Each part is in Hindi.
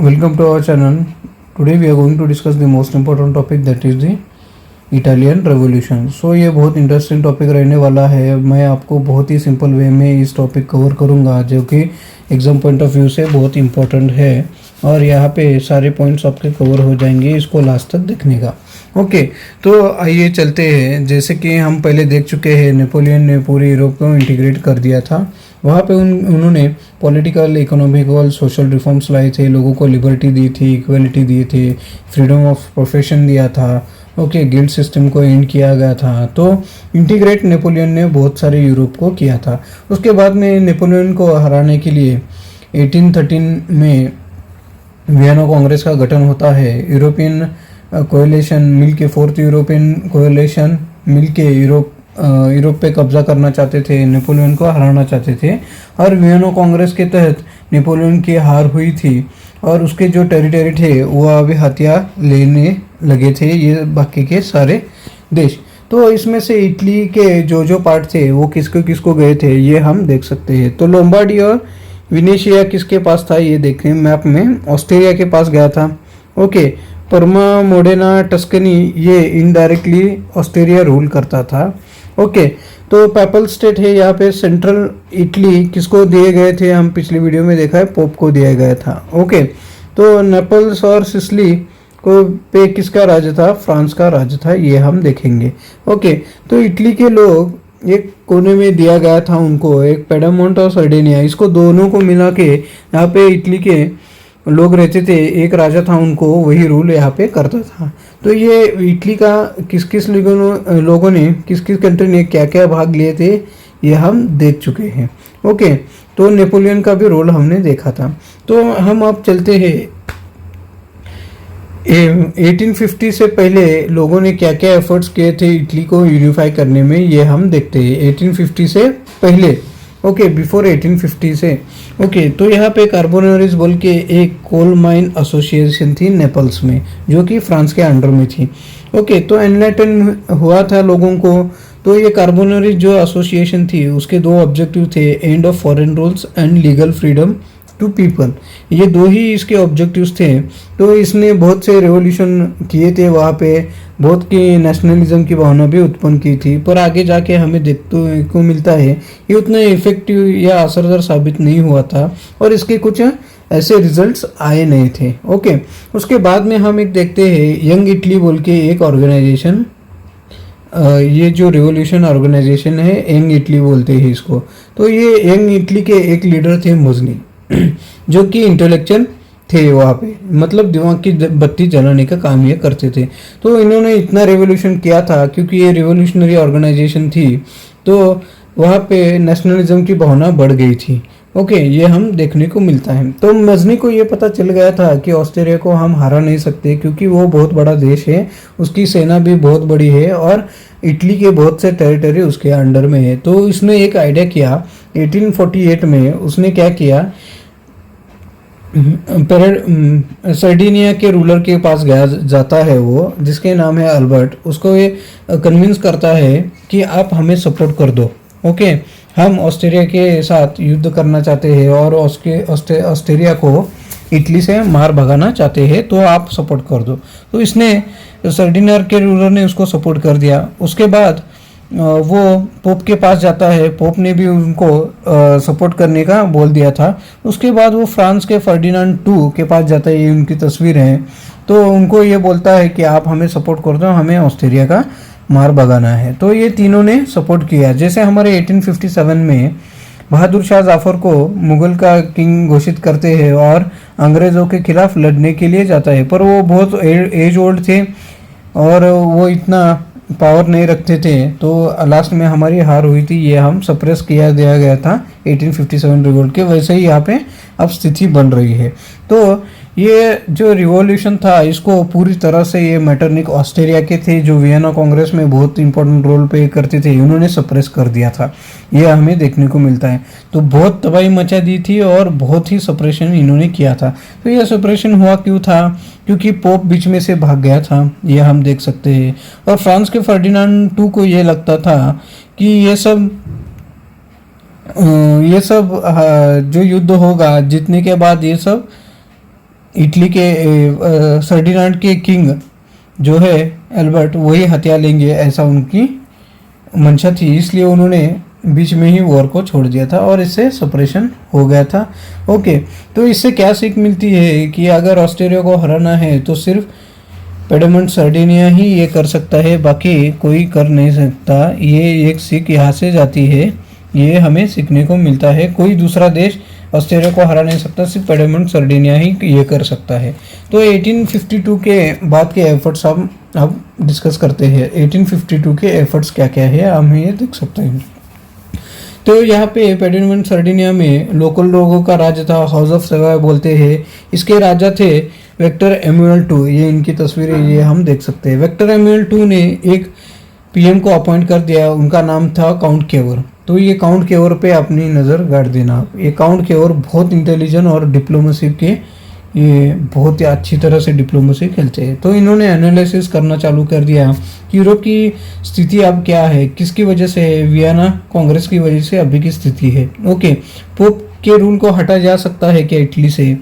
Welcome to our channel. Today we are going to discuss the most important topic, that is the Italian revolution. ये बहुत इंटरेस्टिंग टॉपिक रहने वाला है। मैं आपको बहुत ही सिंपल वे में इस टॉपिक कवर करूंगा, जो कि एग्जाम पॉइंट ऑफ व्यू से बहुत इंपॉर्टेंट है और यहाँ पे सारे पॉइंट्स आपके कवर हो जाएंगे इसको लास्ट तक देखने का। ओके, तो आइए चलते हैं। जैसे कि हम पहले देख चुके हैं, नेपोलियन ने पूरे यूरोप को इंटीग्रेट कर दिया था। वहाँ पे उन्होंने पॉलिटिकल, इकोनॉमिकल, सोशल रिफॉर्म्स लाए थे, लोगों को लिबर्टी दी थी, इक्वलिटी दिए थे, फ्रीडम ऑफ प्रोफेशन दिया था। ओके, गिल्ड सिस्टम को एंड किया गया था। तो इंटीग्रेट नेपोलियन ने बहुत सारे यूरोप को किया था। उसके बाद में नेपोलियन को हराने के लिए 1813 में वियना कांग्रेस का गठन होता है। यूरोपियन कोएलिशन मिलके, फोर्थ यूरोपियन कोएलिशन मिलके यूरोप पे कब्जा करना चाहते थे, नेपोलियन को हराना चाहते थे। और वियना कांग्रेस के तहत नेपोलियन की हार हुई थी और उसके जो टेरिटरी थे वो अभी हथियार लेने लगे थे ये बाकी के सारे देश। तो इसमें से इटली के जो पार्ट थे वो किसको किसको गए थे ये हम देख सकते हैं। तो लोम्बार्डी और विनेशिया किसके पास था ये देखें मैप में, ऑस्ट्रिया के पास गया था। ओके, परमा, मोडेना, टस्कनी ये इनडायरेक्टली ऑस्ट्रिया रूल करता था। ओके, तो पेपल स्टेट है यहाँ पे। सेंट्रल इटली किसको दिए गए थे, हम पिछली वीडियो में देखा है, पोप को दिया गया था। ओके, तो नेपल्स और सिसिली को पे किसका राज्य था, फ्रांस का राज्य था, ये हम देखेंगे। ओके, तो इटली के लोग एक कोने में दिया गया था उनको, एक पेडामोंट और सर्डेनिया, इसको दोनों को मिला के यहाँ पे इटली के लोग रहते थे। एक राजा था, उनको वही रूल यहाँ पे करता था। तो ये इटली का किस किस लोगों ने, किस किस कंट्री ने क्या क्या भाग लिए थे ये हम देख चुके हैं। ओके, तो नेपोलियन का भी रोल हमने देखा था। तो हम अब चलते हैं 1850 से पहले लोगों ने क्या क्या एफर्ट्स किए थे इटली को यूनिफाई करने में, ये हम देखते हैं 1850 से पहले। ओके, बिफोर 1850 से। ओके, तो यहाँ पे कार्बोनरीज बोल के एक कोल माइन एसोसिएशन थी नेपल्स में, जो कि फ्रांस के अंडर में थी। ओके, तो एनलाइटन हुआ था लोगों को। तो ये कार्बोनरीज जो एसोसिएशन थी उसके दो ऑब्जेक्टिव थे, end of foreign rules and legal freedom to people, ये दो ही इसके ऑब्जेक्टिव्स थे। तो इसने बहुत से रेवोल्यूशन किए थे वहाँ पे, बहुत की नेशनलिज्म की भावना भी उत्पन्न की थी, पर आगे जाके हमें देखने को मिलता है ये उतना इफेक्टिव या असरदार साबित नहीं हुआ था और इसके कुछ ऐसे रिजल्ट्स आए नहीं थे। ओके, उसके बाद में हम एक देखते हैं यंग इटली बोल के एक ऑर्गेनाइजेशन, ये जो रिवोल्यूशन ऑर्गेनाइजेशन है यंग इटली बोलते हैं इसको। तो ये यंग इटली के एक लीडर थे मुजनी, जो कि इंटेलेक्चुअल थे वहाँ पे, मतलब दिमाग की बत्ती जलाने का काम ये करते थे। तो इन्होंने इतना रेवोल्यूशन किया था क्योंकि ये रिवोल्यूशनरी ऑर्गेनाइजेशन थी, तो वहाँ पे नेशनलिज्म की भावना बढ़ गई थी। ओके, ये हम देखने को मिलता है। तो मजनी को ये पता चल गया था कि ऑस्ट्रिया को हम हरा नहीं सकते क्योंकि वो बहुत बड़ा देश है, उसकी सेना भी बहुत बड़ी है और इटली के बहुत से टेरिटरी उसके अंडर में है। तो इसने एक आइडिया किया 1848 में। उसने क्या किया, सर्डिनिया के रूलर के पास गया जाता है वो, जिसके नाम है अल्बर्ट। उसको ये कन्विंस करता है कि आप हमें सपोर्ट कर दो। ओके, हम ऑस्ट्रिया के साथ युद्ध करना चाहते हैं और ऑस्ट्रिया को इटली से मार भगाना चाहते हैं, तो आप सपोर्ट कर दो। तो इसने, सर्डिनिया के रूलर ने उसको सपोर्ट कर दिया। उसके बाद वो पोप के पास जाता है, पोप ने भी उनको सपोर्ट करने का बोल दिया था। उसके बाद वो फ्रांस के फर्डिनांड II के पास जाता है, ये उनकी तस्वीर है। तो उनको ये बोलता है कि आप हमें सपोर्ट कर दो, हमें ऑस्ट्रिया का मार भगाना है। तो ये तीनों ने सपोर्ट किया। जैसे हमारे 1857 में बहादुर शाह जाफर को मुगल का किंग घोषित करते हैं और अंग्रेज़ों के खिलाफ लड़ने के लिए जाता है, पर वो बहुत एज ओल्ड थे और वो इतना पावर नहीं रखते थे। तो लास्ट में हमारी हार हुई थी, ये हम सप्रेस किया दिया गया था 1857 रिवोल्ट के। वैसे ही यहाँ पे अब स्थिति बन रही है। तो ये जो रिवॉल्यूशन था इसको पूरी तरह से ये मेटरनिक ऑस्ट्रिया के थे, जो वियना कांग्रेस में बहुत इंपॉर्टेंट रोल प्ले करते थे, इन्होंने सप्रेस कर दिया था, ये हमें देखने को मिलता है। तो बहुत तबाही मचा दी थी और बहुत ही सप्रेशन इन्होंने किया था। तो यह सप्रेशन हुआ क्यों था, क्योंकि पोप बीच में से भाग गया था, ये हम देख सकते हैं। और फ्रांस के फर्डिनांड II को ये लगता था कि ये सब जो युद्ध होगा जीतने के बाद ये सब इटली के सर्डिनाड के किंग जो है एल्बर्ट वही हत्या लेंगे, ऐसा उनकी मंशा थी। इसलिए उन्होंने बीच में ही वॉर को छोड़ दिया था और इससे सेपरेशन हो गया था। ओके, तो इससे क्या सीख मिलती है कि अगर ऑस्ट्रेलिया को हराना है तो सिर्फ पेडमंट सर्डिनिया ही ये कर सकता है, बाकी कोई कर नहीं सकता। ये एक सीख यहाँ से जाती है, ये हमें सीखने को मिलता है। कोई दूसरा देश ऑस्ट्रेलिया को हरा नहीं सकता, सिर्फ पेडमंट सर्डिनिया ही ये कर सकता है। तो 1852 के बाद के एफर्ट्स हम अब डिस्कस करते हैं। 1852 के एफर्ट्स क्या क्या है हम ये देख सकते हैं। तो यहाँ पे पेडमंट सर्डिनिया में लोकल लोगों का राज्य था, हाउस ऑफ सेवाय बोलते हैं। इसके राजा थे वेक्टर एमुअल टू, ये इनकी तस्वीरें ये हम देख सकते हैं। वेक्टर एमुअल टू ने एक पीएम को अपॉइंट कर दिया, उनका नाम था काउंट केवर। तो ये काउंट केवर पे अपनी नज़र गाड़ देना। ये काउंट केवर बहुत इंटेलिजेंट और डिप्लोमेसी के ये बहुत ही अच्छी तरह से डिप्लोमेसी खेलते हैं। तो इन्होंने एनालिसिस करना चालू कर दिया कि यूरोप की स्थिति अब क्या है, किसकी वजह से है। वियना कांग्रेस की वजह से अभी की स्थिति है। ओके, पोप के रूल को हटा जा सकता है क्या इटली से।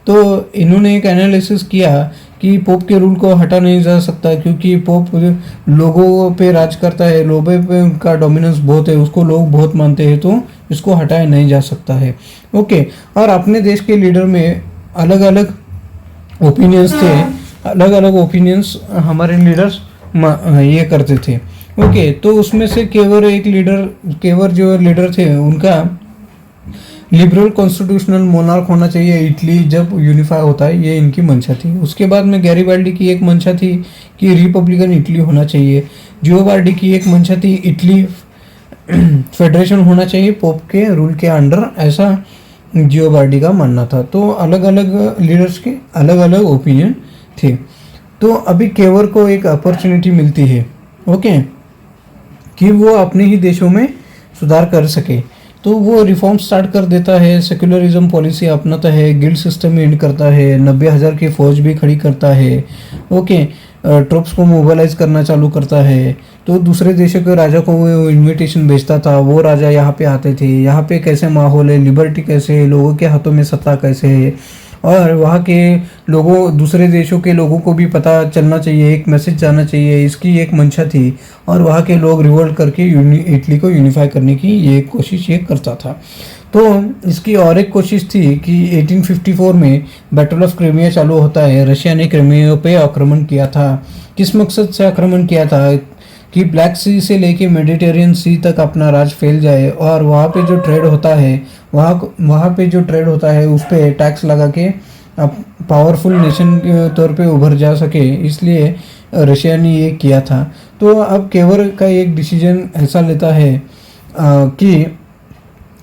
तो इन्होंने एक एनालिसिस किया कि पोप के रूल को हटा नहीं जा सकता, क्योंकि पोप लोगों पे राज करता है, लोगों पे उनका डोमिनेंस बहुत है, उसको लोग बहुत मानते हैं, तो इसको हटाया नहीं जा सकता है। ओके, और अपने देश के लीडर में अलग अलग ओपिनियंस थे, अलग अलग ओपिनियंस हमारे लीडर्स ये करते थे। ओके, तो उसमें से केवर जो लीडर थे उनका लिबरल कॉन्स्टिट्यूशनल मोनार्क होना चाहिए इटली जब यूनिफाई होता है, ये इनकी मंशा थी। उसके बाद में गैरीबाल्डी की एक मंशा थी कि रिपब्लिकन इटली होना चाहिए। जियोबार्डी की एक मंशा थी इटली फेडरेशन होना चाहिए पोप के रूल के अंडर, ऐसा जियोबार्डी का मानना था। तो अलग अलग लीडर्स के अलग अलग ओपिनियन थे। तो अभी केवर को एक अपॉर्चुनिटी मिलती है, ओके, कि वो अपने ही देशों में सुधार कर सके। तो वो रिफॉर्म स्टार्ट कर देता है, सेक्युलरिज्म पॉलिसी अपनाता है, गिल्ड सिस्टम एंड करता है, 90,000 की फौज भी खड़ी करता है। ओके, ट्रुप्स को मोबिलाइज करना चालू करता है। तो दूसरे देशों के राजा को वो इनविटेशन भेजता था, वो राजा यहाँ पे आते थे, यहाँ पे कैसे माहौल है, लिबर्टी कैसे है, लोगों के हाथों में सत्ता कैसे है, और वहाँ के लोगों दूसरे देशों के लोगों को भी पता चलना चाहिए, एक मैसेज जाना चाहिए, इसकी एक मंशा थी। और वहाँ के लोग रिवोल्ट करके इटली को यूनिफाई करने की ये कोशिश ये करता था। तो इसकी और एक कोशिश थी कि 1854 में बैटल ऑफ क्रीमिया चालू होता है। रशिया ने क्रीमिया पे आक्रमण किया था। किस मकसद से आक्रमण किया था कि ब्लैक सी से लेके मेडिटेरियन सी तक अपना राज फैल जाए, और वहाँ पे जो ट्रेड होता है उस पर टैक्स लगा के अब पावरफुल नेशन के तौर पे उभर जा सके, इसलिए रशिया ने ये किया था। तो अब केवर का एक डिसीजन ऐसा लेता है कि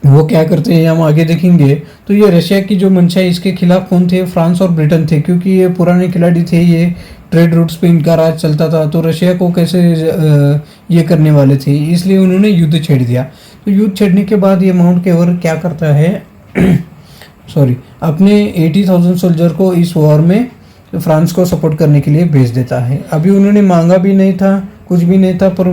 वो क्या करते हैं हम आगे देखेंगे। तो ये रशिया की जो मंशा है, इसके खिलाफ कौन थे, फ्रांस और ब्रिटेन थे, क्योंकि ये पुराने खिलाड़ी थे, ये ट्रेड रूट्स पे इनका राज चलता था। तो रशिया को कैसे ये करने वाले थे, इसलिए उन्होंने युद्ध छेड़ दिया। तो युद्ध छेड़ने के बाद ये माउंट केवर क्या करता है अपने 80,000 सोल्जर को इस वॉर में फ्रांस को सपोर्ट करने के लिए भेज देता है। अभी उन्होंने मांगा भी नहीं था, कुछ भी नहीं था, पर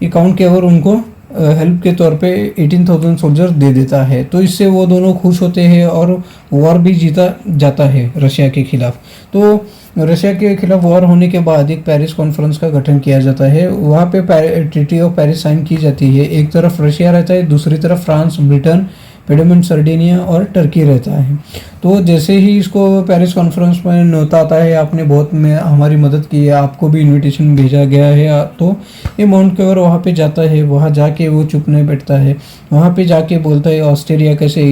ये काउंट केवर उनको हेल्प के तौर पे 18,000 सोल्जर दे देता है। तो इससे वो दोनों खुश होते हैं और वॉर भी जीता जाता है रशिया के खिलाफ। तो रशिया के खिलाफ वॉर होने के बाद एक पेरिस कॉन्फ्रेंस का गठन किया जाता है। वहाँ पे ट्रीटी ऑफ पेरिस साइन की जाती है। एक तरफ रशिया रहता है, दूसरी तरफ फ्रांस, ब्रिटेन, पेडमंट सर्डिनिया और टर्की रहता है। तो जैसे ही इसको पेरिस कॉन्फ्रेंस में न्योता आता है, आपने बहुत में हमारी मदद की है, आपको भी इनविटेशन भेजा गया है, तो ये माउंट केवर वहाँ पे जाता है। वहाँ जाके वो चुप नहीं बैठता है, वहाँ पे जाके बोलता है ऑस्ट्रेलिया कैसे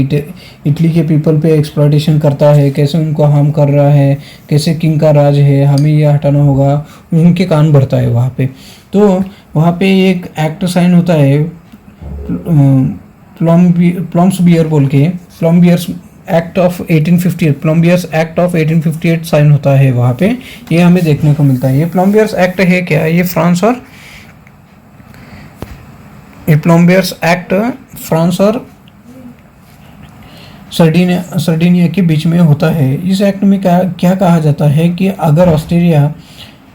इटली के पीपल पे एक्सप्लॉयटेशन करता है, कैसे उनको हार्म कर रहा है, कैसे किंग का राज है, हमें ये हटाना होगा, उनके कान भरता है वहाँ पे। तो वहाँ पे एक एक्ट साइन होता है प्लम्सबियर बोल के, प्लम्बियर्स एक्ट ऑफ 1858 साइन होता है वहाँ पे, ये हमें देखने को मिलता है। ये प्लम्बियर्स एक्ट है क्या, ये प्लम्बियर्स एक्ट फ्रांस और सर्डिनिया के बीच में होता है। इस एक्ट में क्या कहा जाता है कि अगर ऑस्ट्रेलिया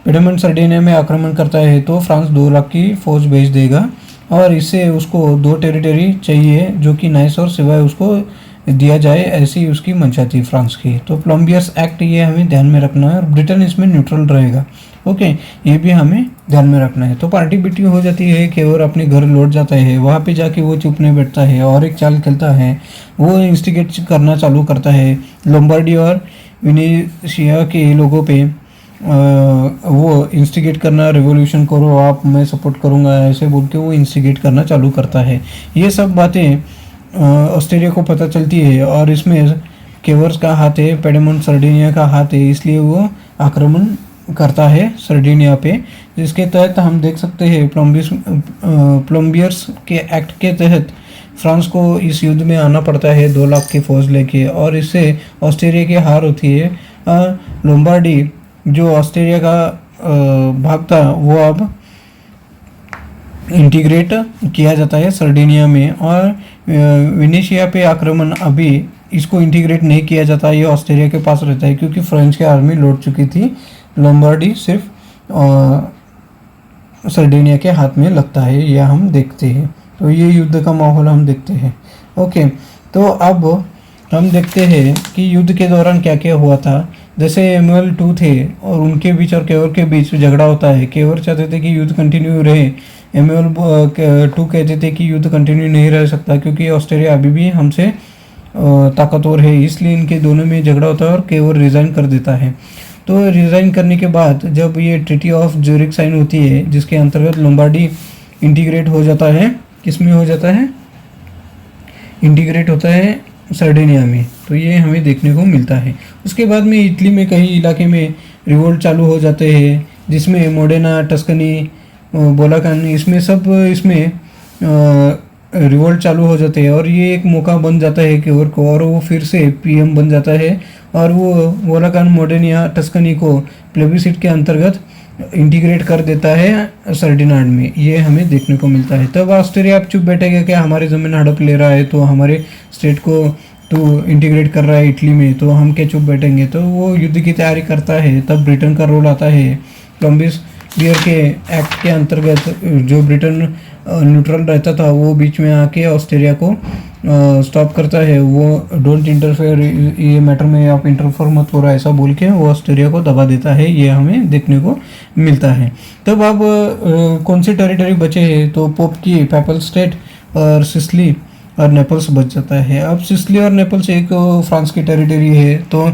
पेडमंट सर्डिनिया में आक्रमण करता है तो फ्रांस 2 लाख की फौज भेज देगा, और इससे उसको 2 टेरिटरी चाहिए जो कि नाइस और सिवाय उसको दिया जाए ऐसी उसकी मंशा थी फ्रांस की। तो प्लम्बियर्स एक्ट ये हमें ध्यान में रखना है और ब्रिटेन इसमें न्यूट्रल रहेगा। ओके, ये भी हमें ध्यान में रखना है। तो पार्टी बिटी हो जाती है, केवर अपने घर लौट जाता है, वहाँ पे जाके वो चुप नहीं बैठता है और एक चाल खेलता है, वो इंस्टिगेट करना चालू करता है लोम्बार्डी और वेनेशिया के लोगों पे। वो इंस्टिगेट करना, रिवॉल्यूशन करो आप, मैं सपोर्ट करूँगा ऐसे बोल के वो इंस्टिगेट करना चालू करता है। ये सब बातें ऑस्ट्रेलिया को पता चलती है और इसमें केवर्स का हाथ है, पेडेमोंट सर्डिनिया का हाथ है, इसलिए वो आक्रमण करता है सर्डिनिया पे, जिसके तहत हम देख सकते हैं प्लम्बियर्स के एक्ट के तहत फ्रांस को इस युद्ध में आना पड़ता है 2 लाख की फौज लेके, और इससे ऑस्ट्रेलिया की हार होती है। लोम्बार्डी जो ऑस्ट्रेलिया का भाग था वो अब इंटीग्रेट किया जाता है सर्डिनिया में, और वेनेशिया पे आक्रमण अभी इसको इंटीग्रेट नहीं किया जाता, ये ऑस्ट्रेलिया के पास रहता है क्योंकि फ्रेंच की आर्मी लौट चुकी थी। लोम्बार्डी सिर्फ सर्डिनिया के हाथ में लगता है, यह हम देखते हैं। तो ये युद्ध का माहौल हम देखते हैं। ओके, तो अब हम देखते हैं कि युद्ध के दौरान क्या क्या हुआ था। जैसे एमुअल 2 थे और उनके बीच और केवर के बीच झगड़ा होता है। केवर चाहते थे कि युद्ध कंटिन्यू रहे, एमुअल 2 कहते थे कि युद्ध कंटिन्यू नहीं रह सकता क्योंकि ऑस्ट्रेलिया अभी भी हमसे ताकतवर है, इसलिए इनके दोनों में झगड़ा होता है और केवर रिज़ाइन कर देता है। तो रिज़ाइन करने के बाद जब ये ट्रीटी ऑफ ज्यूरिख साइन होती है, जिसके अंतर्गत लोम्बार्डी इंटीग्रेट हो जाता है, किस में हो जाता है, इंटीग्रेट होता है सर्डिनिया में, तो ये हमें देखने को मिलता है। उसके बाद में इटली में कई इलाके में रिवोल्ट चालू हो जाते हैं, जिसमें मोडेना, टस्कनी, बोलाकान, इसमें रिवोल्ट चालू हो जाते हैं और ये एक मौका बन जाता है केवर को, और वो फिर से पीएम बन जाता है और वो बोलाकान, मोडेना, टस्कनी को प्लेबिसिट के अंतर्गत इंटीग्रेट कर देता है सर्डिनाड में, ये हमें देखने को मिलता है। तब ऑस्ट्रेलिया आप चुप बैठेगा क्या, हमारी ज़मीन हड़प ले रहा है तो हमारे स्टेट को तो इंटीग्रेट कर रहा है इटली में, तो हम क्या चुप बैठेंगे। तो वो युद्ध की तैयारी करता है। तब ब्रिटेन का रोल आता है। कोलंबस बियर के एक्ट के अंतर्गत जो ब्रिटेन न्यूट्रल रहता था वो बीच में आके ऑस्ट्रेलिया को स्टॉप करता है। वो डोंट इंटरफेयर, ये मैटर में आप इंटरफेयर मत हो रहा है ऐसा बोल के वो ऑस्ट्रेलिया को दबा देता है, ये हमें देखने को मिलता है। तब अब कौन सी टेरिटरी बचे हैं, तो पोप की पैपल स्टेट और सिसिली और नेपल्स बच जाता है। अब सिसिली और नेपल्स एक फ्रांस की टेरिटरी है, तो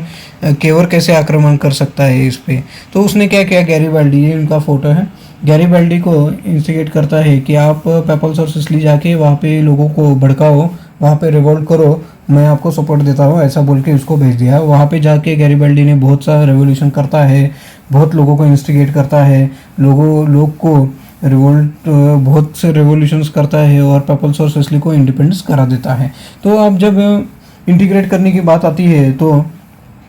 केवर कैसे आक्रमण कर सकता है इस पे। तो उसने क्या किया, गैरीबाल्डी, ये उनका फोटो है, गैरीबाल्डी को इंस्टिगेट करता है कि आप पेपल्स और सिसिली जाके वहाँ पे लोगों को भड़काओ, वहाँ पे रिवोल्ट करो, मैं आपको सपोर्ट देता हूँ ऐसा बोल के उसको भेज दिया। वहाँ पे जाके गैरीबाल्डी ने बहुत सा रेवोल्यूशन करता है, बहुत लोगों को इंस्टिगेट करता है, लोग को रिवोल्ट, बहुत से रेवोल्यूशंस करता है और पेपल्स और सिसिली को इंडिपेंडेंस करा देता है। तो अब जब इंटीग्रेट करने की बात आती है तो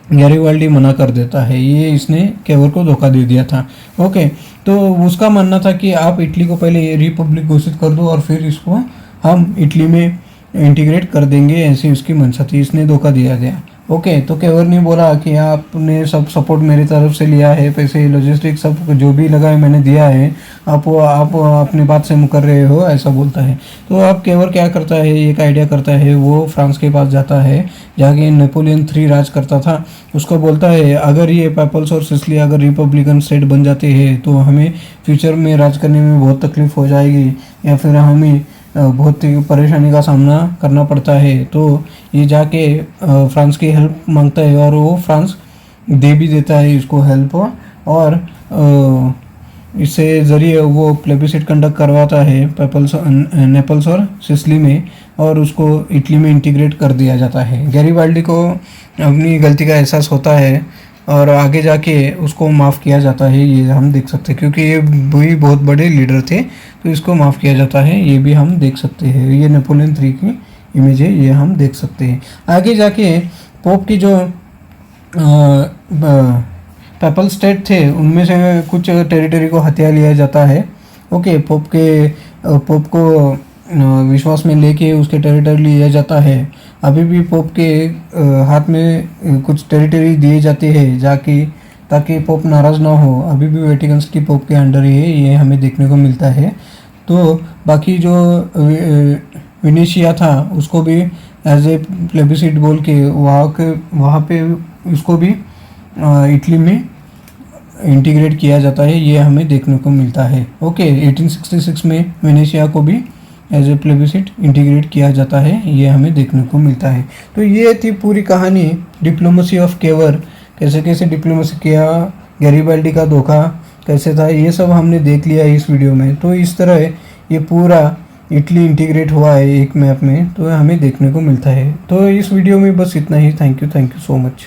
गैरीबाल्डी मना कर देता है, ये इसने केवर को धोखा दे दिया था। ओके, तो उसका मानना था कि आप इटली को पहले रिपब्लिक घोषित कर दो और फिर इसको हम इटली में इंटीग्रेट कर देंगे, ऐसी उसकी मंशा थी, इसने धोखा दिया गया। ओके, तो केवर ने बोला कि आपने सब सपोर्ट मेरी तरफ से लिया है, पैसे, लॉजिस्टिक सब जो भी लगा है मैंने दिया है, आप अपनी बात से मुकर रहे हो ऐसा बोलता है। तो अब केवर क्या करता है, एक आइडिया करता है, वो फ्रांस के पास जाता है, जाके नेपोलियन 3 राज करता था, उसको बोलता है अगर ये पेपल्स और सिसिली अगर रिपब्लिकन स्टेट बन जाते हैं तो हमें फ्यूचर में राज करने में बहुत तकलीफ हो जाएगी या फिर हमें बहुत ही परेशानी का सामना करना पड़ता है। तो ये जाके फ्रांस की हेल्प मांगता है और वो फ्रांस दे भी देता है इसको हेल्प, और इससे ज़रिए वो प्लेबिसिट कंडक्ट करवाता है नेपल्स और सिसिली में, और उसको इटली में इंटीग्रेट कर दिया जाता है। गैरीबाल्डी को अपनी गलती का एहसास होता है और आगे जाके उसको माफ़ किया जाता है, ये हम देख सकते हैं क्योंकि ये भी बहुत बड़े लीडर थे, तो इसको माफ़ किया जाता है, ये भी हम देख सकते हैं। ये नेपोलियन 3 की इमेज है, ये हम देख सकते हैं। आगे जाके पोप की जो पेपल स्टेट थे उनमें से कुछ टेरिटरी को हथिया लिया जाता है। ओके, पोप को विश्वास में लेके उसके टेरिटरी लिया जाता है। अभी भी पोप के हाथ में कुछ टेरिटरी दिए जाते हैं जाके, ताकि पोप नाराज़ ना हो। अभी भी वेटिकन सिटी पोप के अंडर ही है, ये हमें देखने को मिलता है। तो बाकी जो वेनेशिया था उसको भी एज ए प्लेबिसिट बोल के वहाँ पे उसको भी इटली में इंटीग्रेट किया जाता है, ये हमें देखने को मिलता है। ओके, 1866 में वेनेशिया को भी एज ए प्लेबिसिट इंटीग्रेट किया जाता है, ये हमें देखने को मिलता है। तो ये थी पूरी कहानी डिप्लोमेसी ऑफ केवर, कैसे कैसे डिप्लोमेसी किया, गैरिबाल्डी का धोखा कैसे था, ये सब हमने देख लिया इस वीडियो में। तो इस तरह ये पूरा इटली इंटीग्रेट हुआ है एक मैप में, तो हमें देखने को मिलता है। तो इस वीडियो में बस इतना ही। Thank you so much.